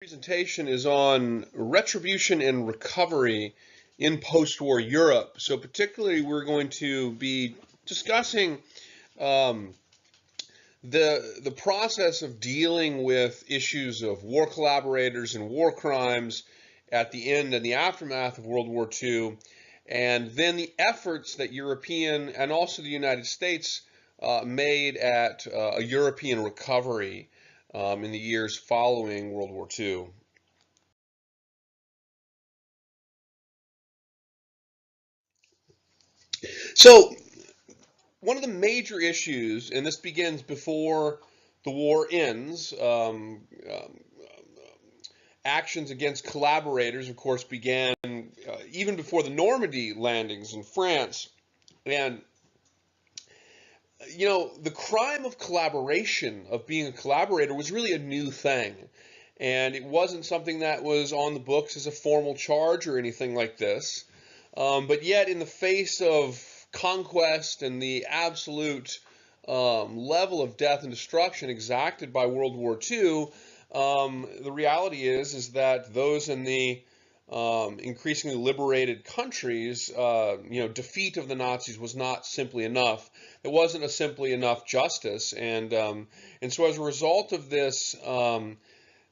Presentation is on retribution and recovery in post-war Europe. So particularly we're going to be discussing um, the process of dealing with issues of war collaborators and war crimes at the end and the aftermath of World War II, and then the efforts that European and also the United States made at a European recovery in the years following World War II. So one of the major issues, and this begins before the war ends, actions against collaborators, of course, began even before the Normandy landings in France. And, the crime of collaboration, of being a collaborator, was really a new thing. And it wasn't something that was on the books as a formal charge or anything like this. But yet, in the face of conquest and the absolute level of death and destruction exacted by World War II, the reality is that those in the increasingly liberated countries, defeat of the Nazis was not simply enough. It wasn't a simply enough justice, and so as a result of this.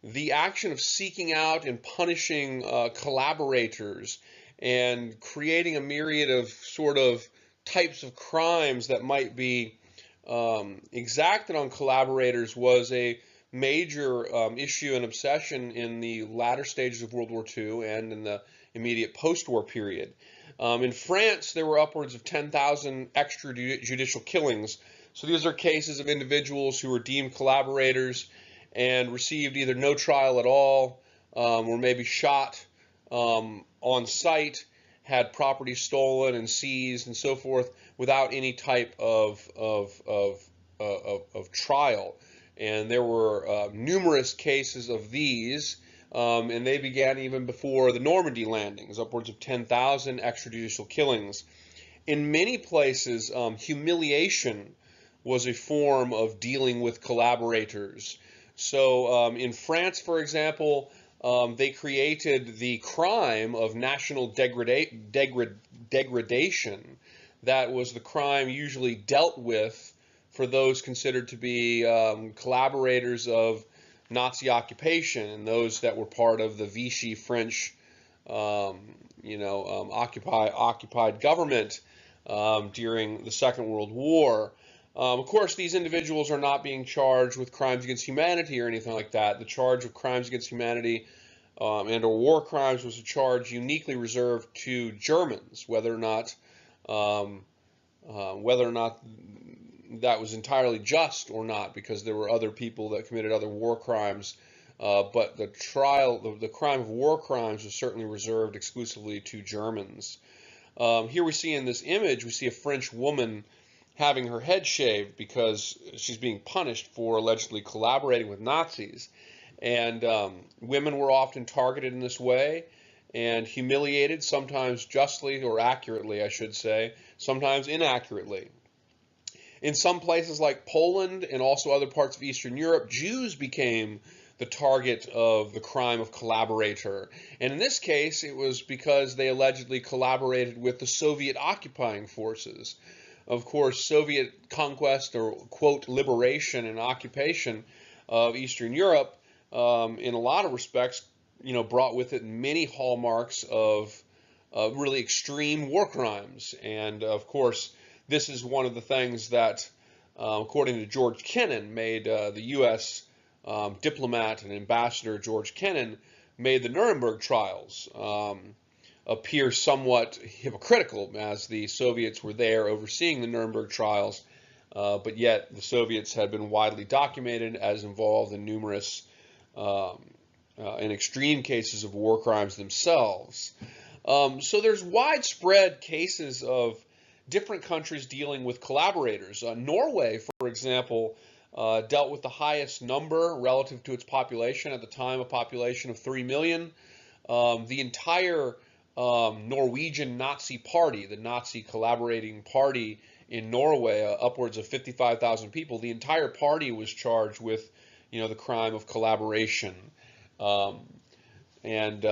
The action of seeking out and punishing collaborators and creating a myriad of sort of types of crimes that might be exacted on collaborators was a major issue and obsession in the latter stages of World War II and in the immediate post-war period. In France, there were upwards of 10,000 extrajudicial killings. So these are cases of individuals who were deemed collaborators and received either no trial at all, or maybe shot on site, had property stolen and seized and so forth without any type of trial. And there were numerous cases of these, and they began even before the Normandy landings, upwards of 10,000 extrajudicial killings. In many places, humiliation was a form of dealing with collaborators. So in France, for example, they created the crime of national degradation. That was the crime usually dealt with for those considered to be collaborators of Nazi occupation and those that were part of the Vichy French, occupied government during the Second World War. Of course, these individuals are not being charged with crimes against humanity or anything like that. The charge of crimes against humanity and/or war crimes was a charge uniquely reserved to Germans. Whether or not that was entirely just or not, because there were other people that committed other war crimes. But the crime of war crimes was certainly reserved exclusively to Germans. Here we see in this image, we see a French woman having her head shaved because she's being punished for allegedly collaborating with Nazis. And women were often targeted in this way and humiliated, sometimes justly or accurately, I should say, sometimes inaccurately. In some places like Poland and also other parts of Eastern Europe, Jews became the target of the crime of collaborator. And in this case, it was because they allegedly collaborated with the Soviet occupying forces. Of course, Soviet conquest or, quote, liberation and occupation of Eastern Europe, in a lot of respects, brought with it many hallmarks of really extreme war crimes. And of course, this is one of the things that, according to George Kennan, made the U.S. Diplomat and ambassador George Kennan, made the Nuremberg trials appear somewhat hypocritical, as the Soviets were there overseeing the Nuremberg trials, but yet the Soviets had been widely documented as involved in numerous and extreme cases of war crimes themselves. So there's widespread cases of different countries dealing with collaborators. Norway, for example, dealt with the highest number relative to its population, at the time a population of 3 million. The entire Norwegian Nazi Party, the Nazi collaborating party in Norway, upwards of 55,000 people, the entire party was charged with, the crime of collaboration. Um, and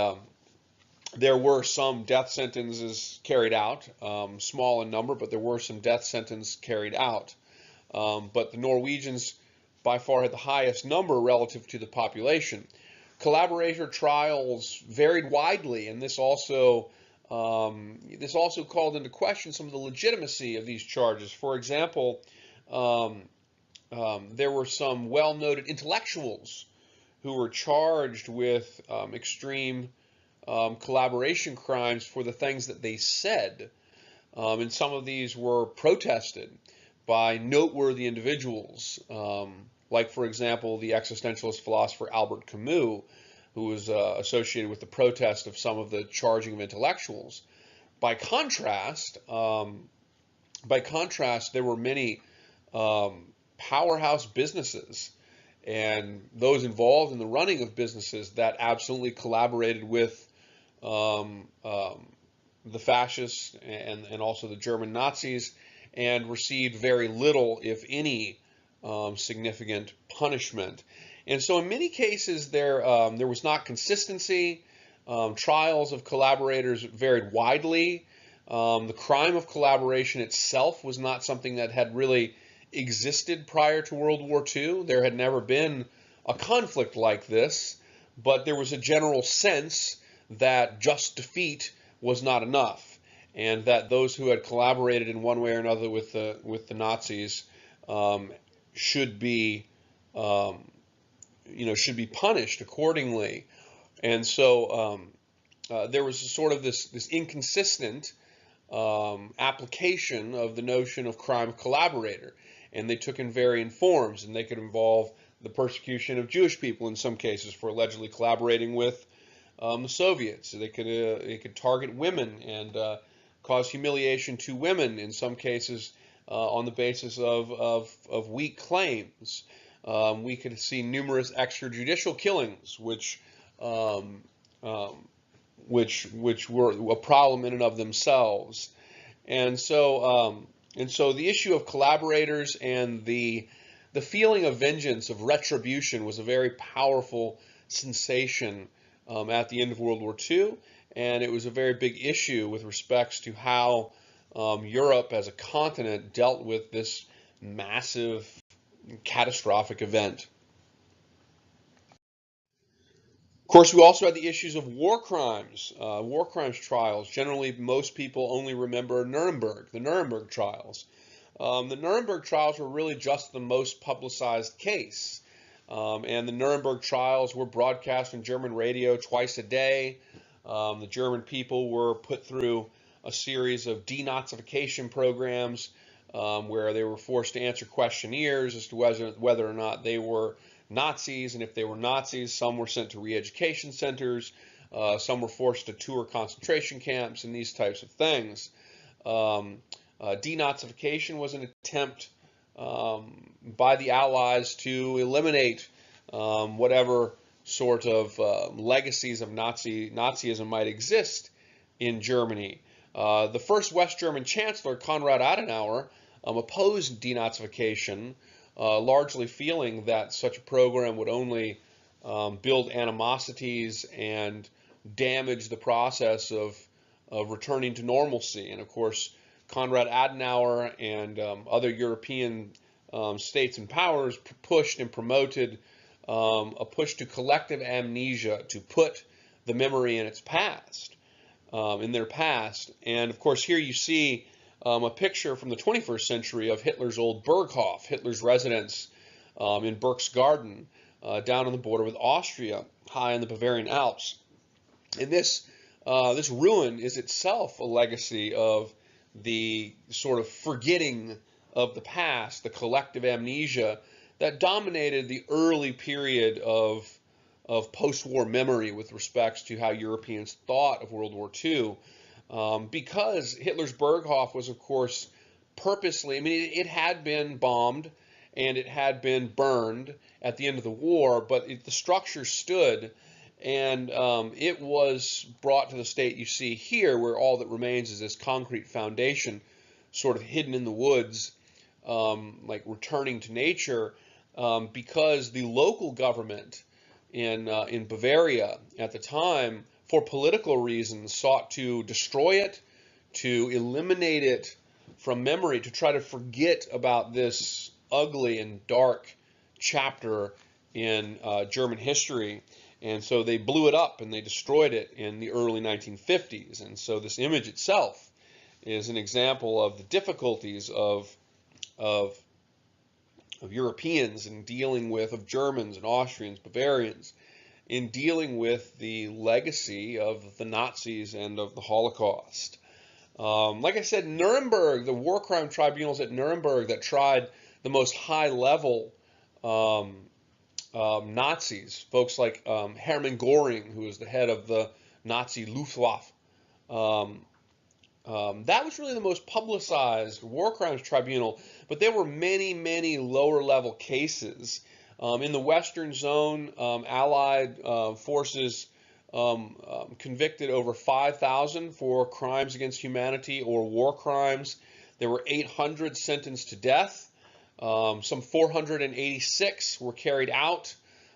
There were some death sentences carried out, small in number, but there were some death sentences carried out. But the Norwegians by far had the highest number relative to the population. Collaborator trials varied widely, and this also called into question some of the legitimacy of these charges. For example, there were some well-noted intellectuals who were charged with extreme collaboration crimes for the things that they said. And some of these were protested by noteworthy individuals, like, for example, the existentialist philosopher Albert Camus, who was associated with the protest of some of the charging of intellectuals. By contrast, there were many powerhouse businesses and those involved in the running of businesses that absolutely collaborated with the fascists and also the German Nazis, and received very little, if any, significant punishment. And so in many cases there was not consistency. Trials of collaborators varied widely. The crime of collaboration itself was not something that had really existed prior to World War II. There had never been a conflict like this, but there was a general sense that just defeat was not enough, and that those who had collaborated in one way or another with the Nazis should be should be punished accordingly. And so there was sort of this inconsistent application of the notion of crime of collaborator, and they took in varying forms, and they could involve the persecution of Jewish people in some cases for allegedly collaborating with the Soviets. They could target women and cause humiliation to women in some cases on the basis of weak claims. We could see numerous extrajudicial killings, which were a problem in and of themselves. And so the issue of collaborators and the feeling of vengeance, of retribution, was a very powerful sensation at the end of World War II, and it was a very big issue with respects to how Europe as a continent dealt with this massive, catastrophic event. Of course, we also had the issues of war crimes trials. Generally, most people only remember the Nuremberg trials. The Nuremberg trials were really just the most publicized case. And the Nuremberg trials were broadcast on German radio twice a day. The German people were put through a series of denazification programs where they were forced to answer questionnaires as to whether or not they were Nazis, and if they were Nazis, some were sent to re-education centers, some were forced to tour concentration camps, and these types of things. Denazification was an attempt by the Allies to eliminate whatever sort of legacies of Nazism might exist in Germany. The first West German Chancellor, Konrad Adenauer, opposed denazification, largely feeling that such a program would only build animosities and damage the process of returning to normalcy. And of course, Konrad Adenauer and other European states and powers pushed and promoted a push to collective amnesia, to put the memory in its past, in their past. And of course, here you see a picture from the 21st century of Hitler's old Berghof, Hitler's residence in Berchtesgaden, down on the border with Austria, high in the Bavarian Alps. And this ruin is itself a legacy of the sort of forgetting of the past, the collective amnesia that dominated the early period of post-war memory with respects to how Europeans thought of World War II. Because Hitler's Berghof was, of course, purposely, it had been bombed and it had been burned at the end of the war, but the structure stood, and it was brought to the state you see here, where all that remains is this concrete foundation, sort of hidden in the woods, like returning to nature, because the local government in Bavaria at the time, for political reasons, sought to destroy it, to eliminate it from memory, to try to forget about this ugly and dark chapter in German history. And so they blew it up and they destroyed it in the early 1950s. And so this image itself is an example of the difficulties of Europeans in dealing with, of Germans and Austrians, Bavarians, in dealing with the legacy of the Nazis and of the Holocaust. Like I said, Nuremberg, the war crime tribunals at Nuremberg that tried the most high-level Nazis, folks like Hermann Göring, who was the head of the Nazi Luftwaffe. That was really the most publicized war crimes tribunal, but there were many, many lower-level cases. In the Western Zone, Allied forces convicted over 5,000 for crimes against humanity or war crimes. There were 800 sentenced to death. Some 486 were carried out.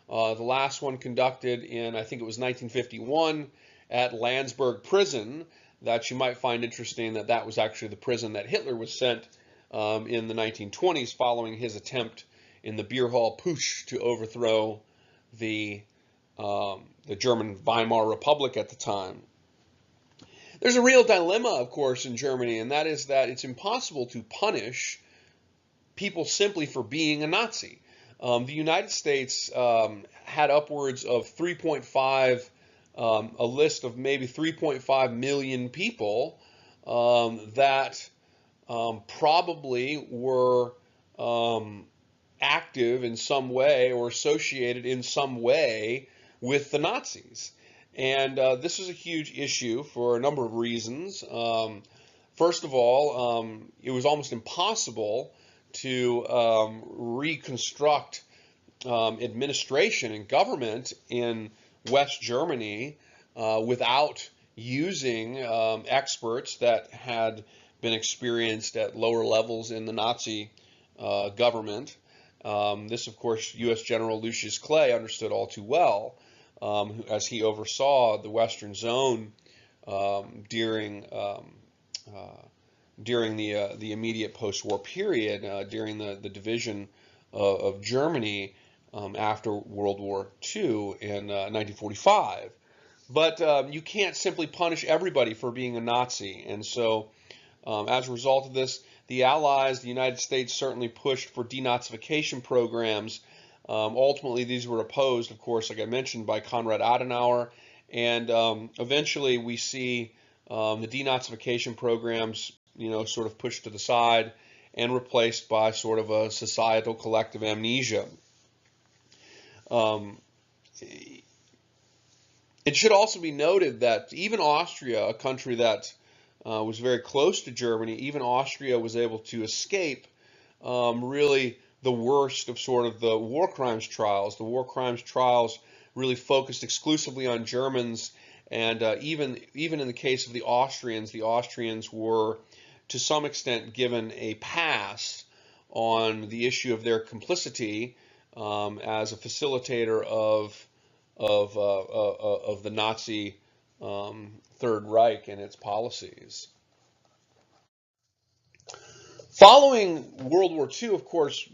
The last one conducted in, I think it was 1951, at Landsberg Prison. That you might find interesting that that was actually the prison that Hitler was sent in the 1920s following his attempt in the beer hall putsch to overthrow the German Weimar Republic at the time. There's a real dilemma, of course, in Germany, and that is that it's impossible to punish people simply for being a Nazi. The United States had upwards of 3.5, a list of maybe 3.5 million people that probably were active in some way or associated in some way with the Nazis. And this is a huge issue for a number of reasons. First of all, it was almost impossible to reconstruct administration and government in West Germany without using experts that had been experienced at lower levels in the Nazi government. This, of course, U.S. General Lucius Clay understood all too well as he oversaw the Western Zone during the immediate post-war period, during the division of Germany after World War II in 1945. But you can't simply punish everybody for being a Nazi. And so as a result of this, the Allies, the United States, certainly pushed for denazification programs. Ultimately, these were opposed, of course, like I mentioned, by Konrad Adenauer. And eventually we see the denazification programs, sort of pushed to the side and replaced by sort of a societal collective amnesia. It should also be noted that even Austria, a country that was very close to Germany, even Austria was able to escape really the worst of sort of the war crimes trials. The war crimes trials really focused exclusively on Germans, and even in the case of the Austrians were to some extent given a pass on the issue of their complicity as a facilitator of the Nazi Third Reich and its policies. Following World War II, of course,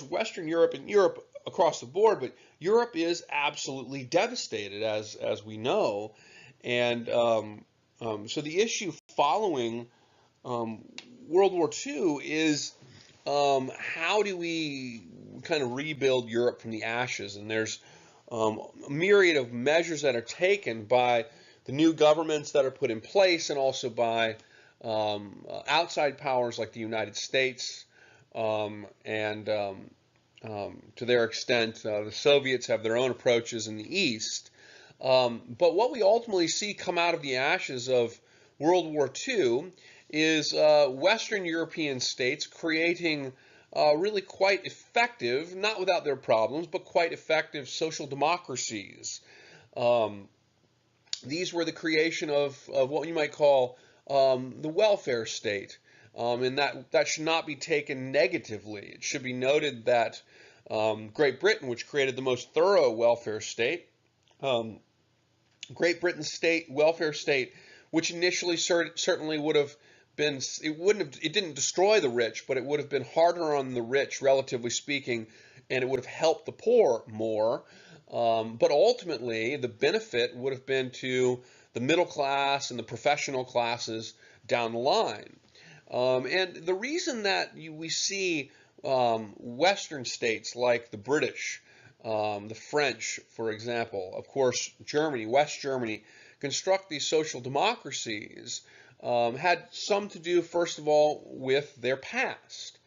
Western Europe and Europe across the board, but Europe is absolutely devastated, as we know, and so the issue following World War II is how do we kind of rebuild Europe from the ashes? And there's a myriad of measures that are taken by the new governments that are put in place, and also by outside powers like the United States, and to their extent, the Soviets have their own approaches in the East. But what we ultimately see come out of the ashes of World War II is Western European states creating really quite effective, not without their problems, but quite effective social democracies. These were the creation of what you might call the welfare state, and that should not be taken negatively. It should be noted that Great Britain, which created the most thorough welfare state. Great Britain's welfare state, which initially certainly would have been, it didn't destroy the rich, but it would have been harder on the rich, relatively speaking, and it would have helped the poor more. But ultimately, the benefit would have been to the middle class and the professional classes down the line. And the reason that we see Western states like the British, the French, for example, of course, Germany, West Germany, construct these social democracies had some to do, first of all, with their past.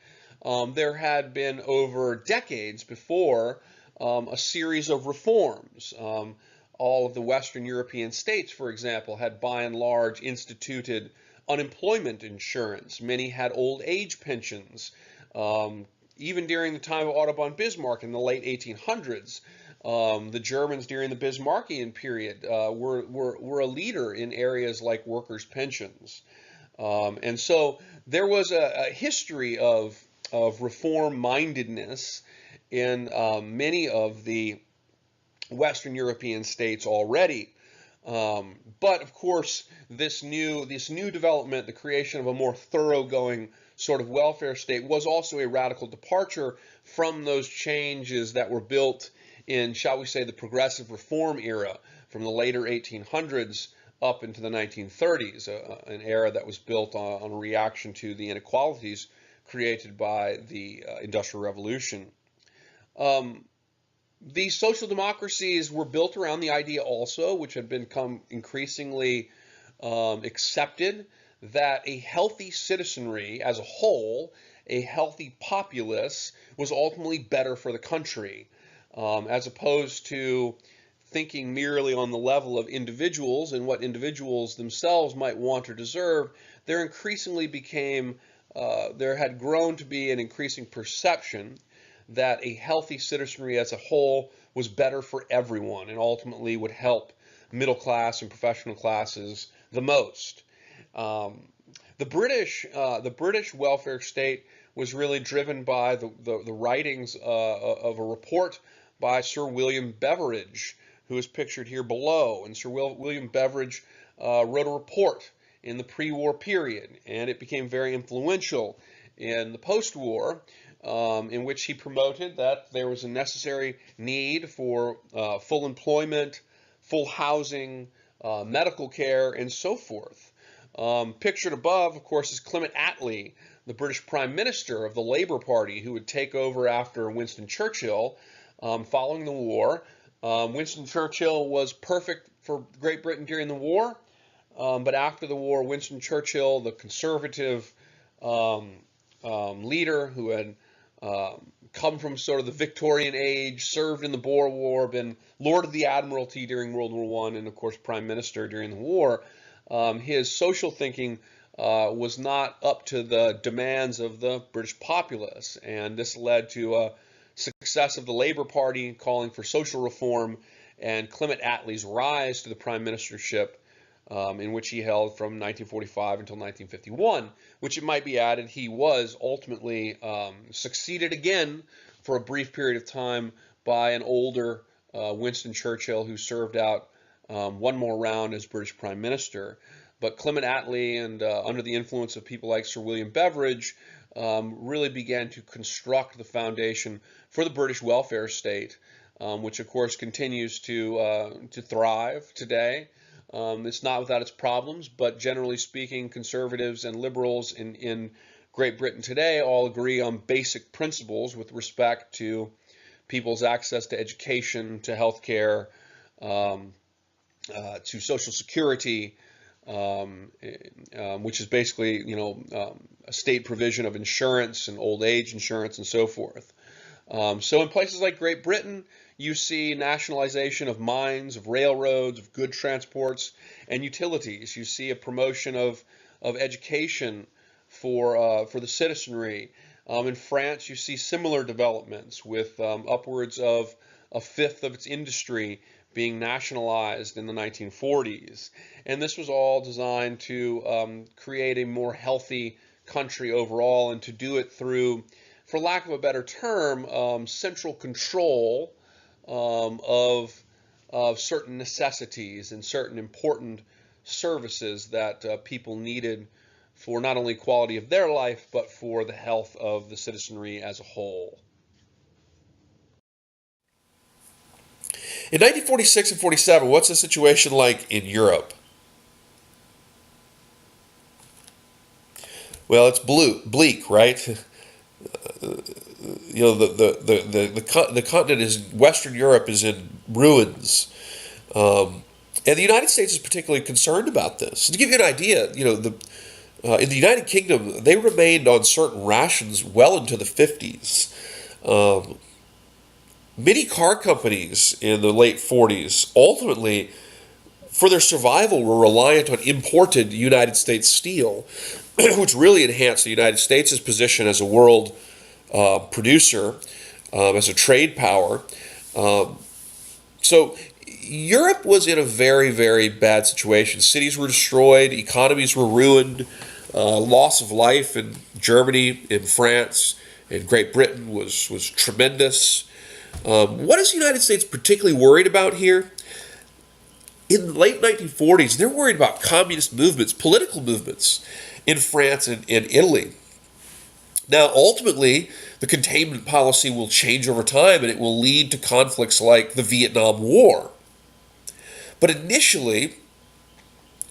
There had been over decades before a series of reforms. All of the Western European states, for example, had by and large instituted unemployment insurance. Many had old age pensions. Even during the time of Otto von Bismarck in the late 1800s, the Germans during the Bismarckian period were a leader in areas like workers' pensions. And so there was a history of reform-mindedness in many of the Western European states already. But of course, this new development, the creation of a more thoroughgoing sort of welfare state, was also a radical departure from those changes that were built in, shall we say, the progressive reform era from the later 1800s up into the 1930s, an era that was built on a reaction to the inequalities created by the Industrial Revolution. These social democracies were built around the idea also, which had become increasingly accepted, that a healthy citizenry as a whole, a healthy populace, was ultimately better for the country, as opposed to thinking merely on the level of individuals and what individuals themselves might want or deserve. There had grown to be an increasing perception that a healthy citizenry as a whole was better for everyone and ultimately would help middle class and professional classes the most. The British welfare state was really driven by the writings of a report by Sir William Beveridge, who is pictured here below. And Sir William Beveridge wrote a report in the pre-war period, and it became very influential in the post-war, in which he promoted that there was a necessary need for full employment, full housing, medical care, and so forth. Pictured above, of course, is Clement Attlee, the British Prime Minister of the Labour Party, who would take over after Winston Churchill following the war. Winston Churchill was perfect for Great Britain during the war, but after the war, Winston Churchill, the conservative leader who had come from sort of the Victorian age, served in the Boer War, been Lord of the Admiralty during World War I, and of course Prime Minister during the war. His social thinking was not up to the demands of the British populace, and this led to a success of the Labour Party calling for social reform, and Clement Attlee's rise to the prime ministership, in which he held from 1945 until 1951, which, it might be added, he was ultimately succeeded again for a brief period of time by an older Winston Churchill, who served out one more round as British Prime Minister. But Clement Attlee, and under the influence of people like Sir William Beveridge, really began to construct the foundation for the British welfare state, which of course continues to thrive today. It's not without its problems, but generally speaking, conservatives and liberals in Great Britain today all agree on basic principles with respect to people's access to education, to health care, to Social Security, which is basically, a state provision of insurance and old age insurance and so forth. So in places like Great Britain, you see nationalization of mines, of railroads, of good transports, and utilities. You see a promotion of education for the citizenry. In France, you see similar developments with upwards of a fifth of its industry being nationalized in the 1940s. And this was all designed to create a more healthy country overall, and to do it through for lack of a better term, central control of certain necessities and certain important services that people needed for not only quality of their life, but for the health of the citizenry as a whole. In 1946 and 47, what's the situation like in Europe? Well, it's bleak, right? The continent is Western Europe is in ruins, and the United States is particularly concerned about this. To give you an idea, in the United Kingdom, they remained on certain rations well into the 50s. Many car companies in the late 40s ultimately, for their survival, were reliant on imported United States steel, which really enhanced the United States' position as a world producer, as a trade power. So Europe was in a very, very bad situation. Cities were destroyed, economies were ruined, loss of life in Germany, in France, in Great Britain was tremendous. What is the United States particularly worried about here? In the late 1940s, they're worried about communist movements, political movements in France and in Italy. Now, ultimately, the containment policy will change over time and it will lead to conflicts like the Vietnam War. But initially,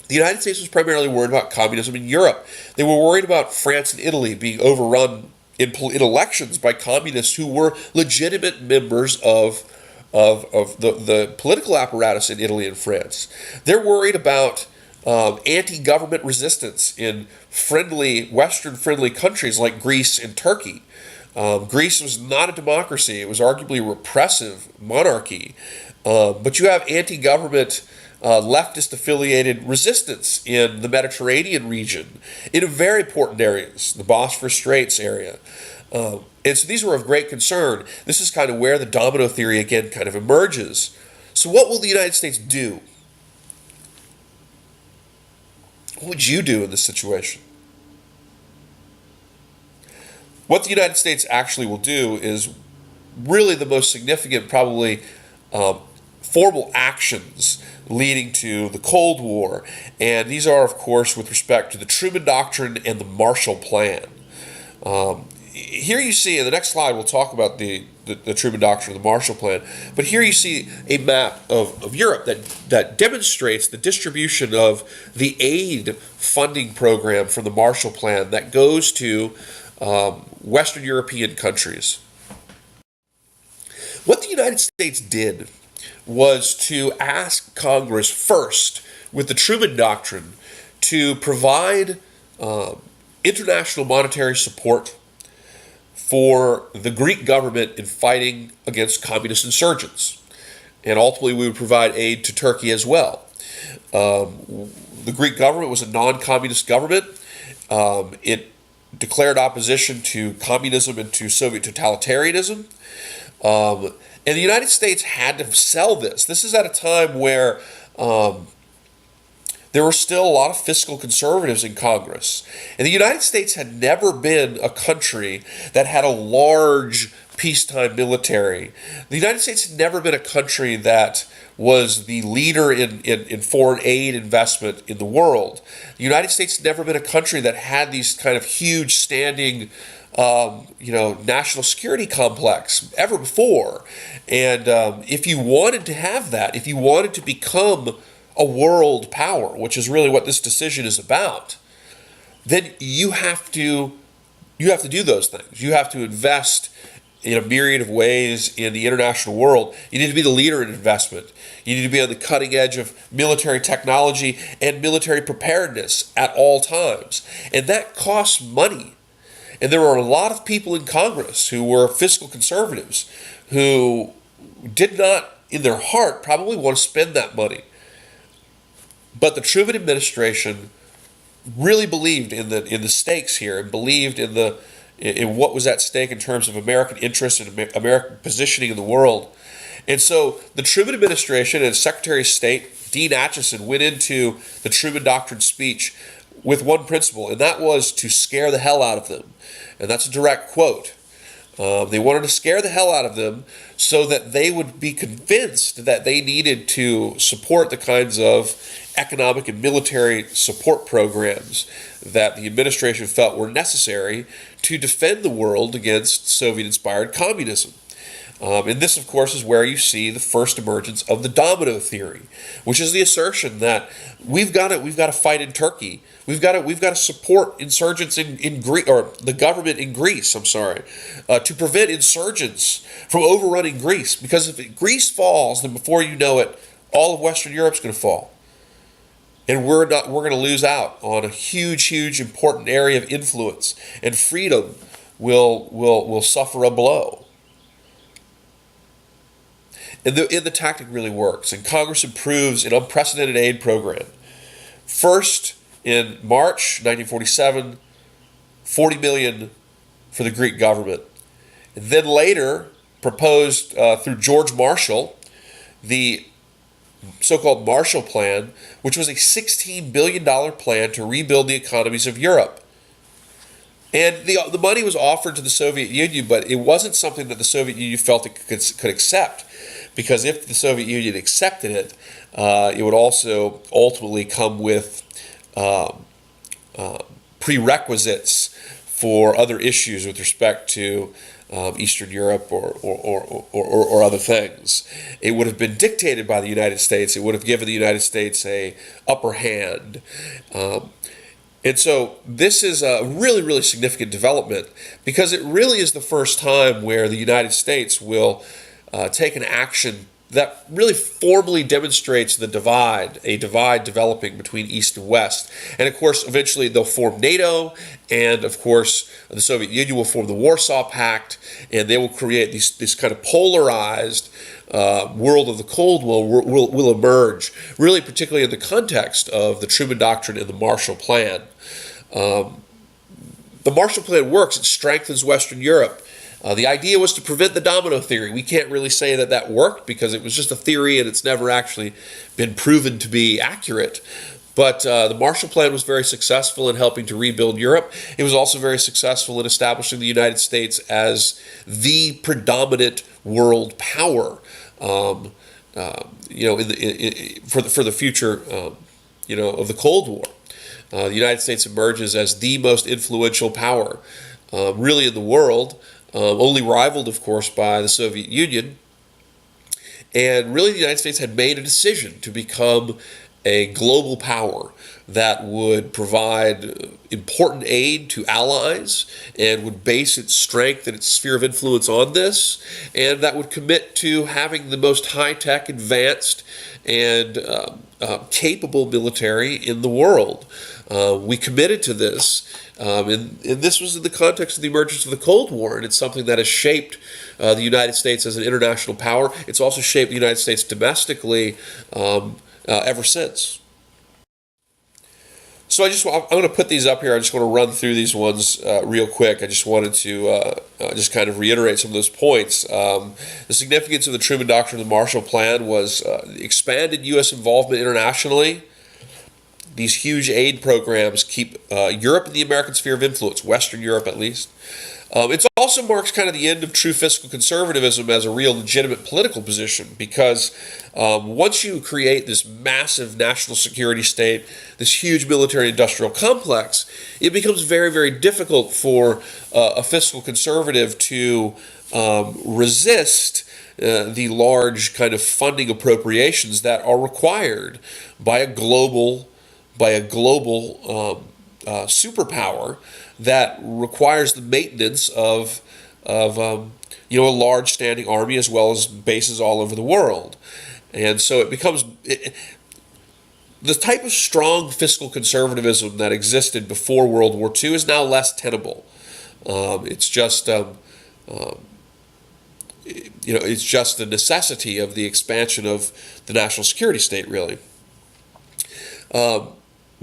the United States was primarily worried about communism in Europe. They were worried about France and Italy being overrun in elections by communists who were legitimate members of the political apparatus in Italy and France. They're worried about anti-government resistance in Western-friendly countries like Greece and Turkey. Greece was not a democracy. It was arguably a repressive monarchy. But you have anti-government leftist-affiliated resistance in the Mediterranean region, in very important areas, the Bosphorus Straits area. And so these were of great concern. This is kind of where the domino theory again kind of emerges. So what will the United States do? What would you do in this situation? What the United States actually will do is really the most significant, probably, formal actions leading to the Cold War. And these are, of course, with respect to the Truman Doctrine and the Marshall Plan. Here you see, in the next slide, we'll talk about the Truman Doctrine and the Marshall Plan. But here you see a map of Europe that demonstrates the distribution of the aid funding program from the Marshall Plan that goes to Western European countries. What the United States did was to ask Congress first, with the Truman Doctrine, to provide international monetary support for the Greek government in fighting against communist insurgents. And ultimately, we would provide aid to Turkey as well. The Greek government was a non-communist government. It declared opposition to communism and to Soviet totalitarianism. And the United States had to sell this. This is at a time where there were still a lot of fiscal conservatives in Congress. And the United States had never been a country that had a large peacetime military. The United States had never been a country that was the leader in foreign aid investment in the world. The United States had never been a country that had these kind of huge standing national security complex ever before. And if you wanted to have that, if you wanted to become a world power, which is really what this decision is about, then you have to do those things. You have to invest in a myriad of ways in the international world. You need to be the leader in investment. You need to be on the cutting edge of military technology and military preparedness at all times. And that costs money. And there were a lot of people in Congress who were fiscal conservatives who did not, in their heart, probably want to spend that money. But the Truman administration really believed in the stakes here and believed in what was at stake in terms of American interest and American positioning in the world. And so the Truman administration and Secretary of State Dean Acheson went into the Truman Doctrine speech with one principle, and that was to scare the hell out of them. And that's a direct quote. They wanted to scare the hell out of them so that they would be convinced that they needed to support the kinds of economic and military support programs that the administration felt were necessary to defend the world against Soviet-inspired communism. And this, of course, is where you see the first emergence of the domino theory, which is the assertion that we've got to fight in Turkey. We've got to support insurgents in Greece, or the government in Greece. I'm sorry, to prevent insurgents from overrunning Greece. Because if Greece falls, then before you know it, all of Western Europe's going to fall, and we're going to lose out on a huge, important area of influence, and freedom will suffer a blow. And the tactic really works, and Congress approves an unprecedented aid program. First, in March 1947, $40 million for the Greek government. And then later, proposed through George Marshall, the so-called Marshall Plan, which was a $16 billion plan to rebuild the economies of Europe. And the money was offered to the Soviet Union, but it wasn't something that the Soviet Union felt it could accept. Because if the Soviet Union accepted it, it would also ultimately come with prerequisites for other issues with respect to Eastern Europe or other things. It would have been dictated by the United States. It would have given the United States a upper hand. And so this is a really significant development, because it really is the first time where the United States will take an action that really formally demonstrates a divide developing between East and West. And of course, eventually they'll form NATO, and of course, the Soviet Union will form the Warsaw Pact, and they will create this kind of polarized world of the Cold War will emerge, really particularly in the context of the Truman Doctrine and the Marshall Plan. The Marshall Plan works. It strengthens Western Europe. The idea was to prevent the domino theory. We can't really say that worked, because it was just a theory and it's never actually been proven to be accurate. But the Marshall Plan was very successful in helping to rebuild Europe. It was also very successful in establishing the United States as the predominant world power, for the future, of the Cold War. The United States emerges as the most influential power, really in the world. Only rivaled, of course, by the Soviet Union. And really, the United States had made a decision to become a global power that would provide important aid to allies and would base its strength and its sphere of influence on this, and that would commit to having the most high-tech, advanced, and capable military in the world. We committed to this, and this was in the context of the emergence of the Cold War, and it's something that has shaped the United States as an international power. It's also shaped the United States domestically ever since. So I'm going to put these up here. I just want to run through these ones real quick. I just wanted to just kind of reiterate some of those points. The significance of the Truman Doctrine and the Marshall Plan was expanded U.S. involvement internationally. These huge aid programs keep Europe in the American sphere of influence, Western Europe at least. It also marks kind of the end of true fiscal conservatism as a real legitimate political position, because once you create this massive national security state, this huge military-industrial complex, it becomes very difficult for a fiscal conservative to resist the large kind of funding appropriations that are required by a global superpower that requires the maintenance of a large standing army as well as bases all over the world. And so it becomes the type of strong fiscal conservatism that existed before World War II is now less tenable. It's just it's just the necessity of the expansion of the national security state, really.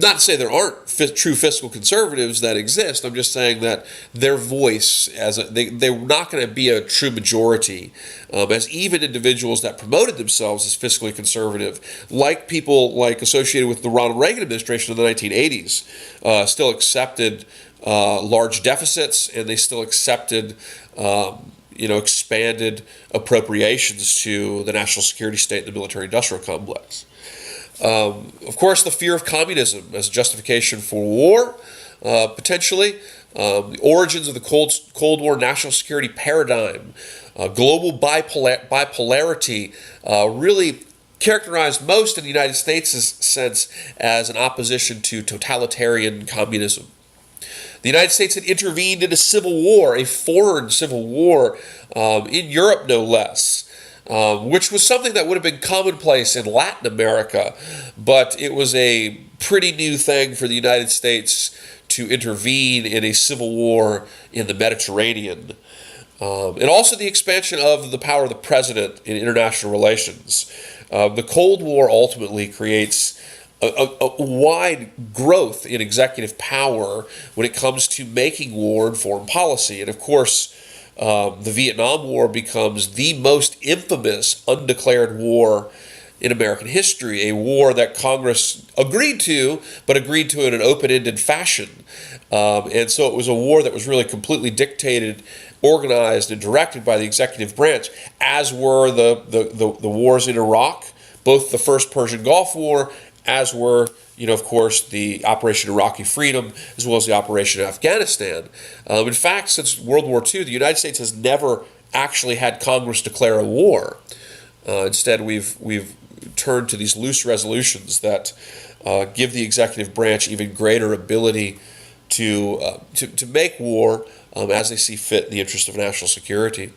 Not to say there aren't true fiscal conservatives that exist. I'm just saying that their voice, they're not going to be a true majority, as even individuals that promoted themselves as fiscally conservative, like people like associated with the Ronald Reagan administration in the 1980s, still accepted large deficits, and they still accepted expanded appropriations to the national security state and the military-industrial complex. Of course, the fear of communism as a justification for war, potentially. The origins of the Cold War national security paradigm, global bipolarity, really characterized most in the United States' sense as an opposition to totalitarian communism. The United States had intervened in a civil war, a foreign civil war, in Europe no less. Which was something that would have been commonplace in Latin America, but it was a pretty new thing for the United States to intervene in a civil war in the Mediterranean. And also the expansion of the power of the president in international relations. The Cold War ultimately creates a wide growth in executive power when it comes to making war and foreign policy. And of course, the Vietnam War becomes the most infamous undeclared war in American history, a war that Congress agreed to, but agreed to in an open-ended fashion. And so it was a war that was really completely dictated, organized, and directed by the executive branch, as were the wars in Iraq, both the First Persian Gulf War, as were, of course, the Operation Iraqi Freedom, as well as the Operation Afghanistan. In fact, since World War II, the United States has never actually had Congress declare a war. Instead, we've turned to these loose resolutions that give the executive branch even greater ability to make war as they see fit in the interest of national security.